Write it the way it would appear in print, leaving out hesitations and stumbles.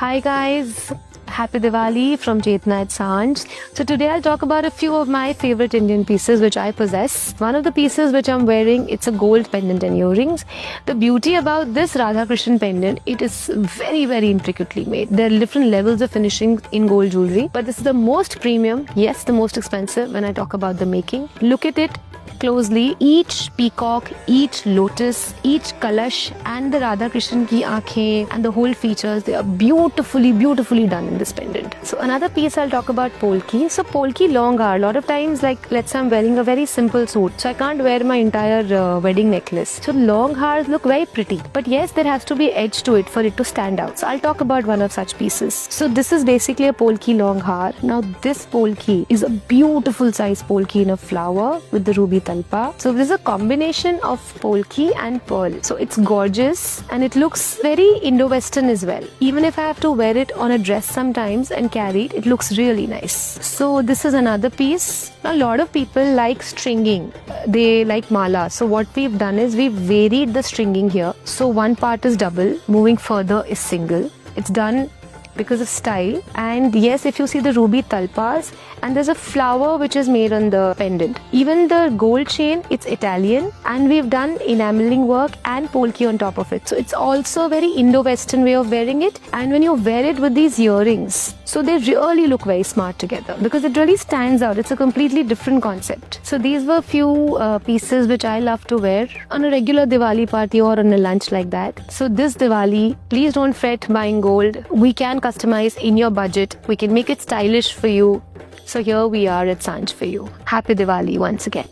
Hi guys, happy Diwali from Chetna at Sanj. So today I'll talk about a few of my favorite Indian pieces which I possess. One of the pieces which I'm wearing, it's a gold pendant and earrings. The beauty about this Radha Krishnan pendant, it is very intricately made. There are different levels of finishing in gold jewelry, but this is the most premium, yes, the most expensive when I talk about the making. Look at it closely. Each peacock, each lotus, each kalash and the Radha Krishnan ki aankhein and the whole features, they are beautifully done in this pendant. So another piece I'll talk about polki. So polki long hair. A lot of times, like let's say I'm wearing a very simple suit, so I can't wear my entire wedding necklace. So long hairs look very pretty, but yes, there has to be edge to it for it to stand out. So I'll talk about one of such pieces. So this is basically a polki long hair. Now this polki is a beautiful size polki in a flower with the ruby talpa. So this is a combination of polki and pearl. So it's gorgeous and it looks very Indo-Western as well. Even if I have to wear it on a dress sometimes and carry it, it looks really nice. So this is another piece. Now, a lot of people like stringing. They like mala. So what we've done is we've varied the stringing here. So one part is double, moving further is single. It's done because of style. And yes, if you see the ruby talpas, and there's a flower which is made on the pendant. Even the gold chain, it's Italian, and we've done enameling work and polki on top of it. So it's also a very Indo-Western way of wearing it. And when you wear it with these earrings, so they really look very smart together because it really stands out. It's a completely different concept. So these were few pieces which I love to wear on a regular Diwali party or on a lunch like that. So this Diwali, please don't fret buying gold. We can customize in your budget. We can make it stylish for you. So here we are at Sanj for you. Happy Diwali once again.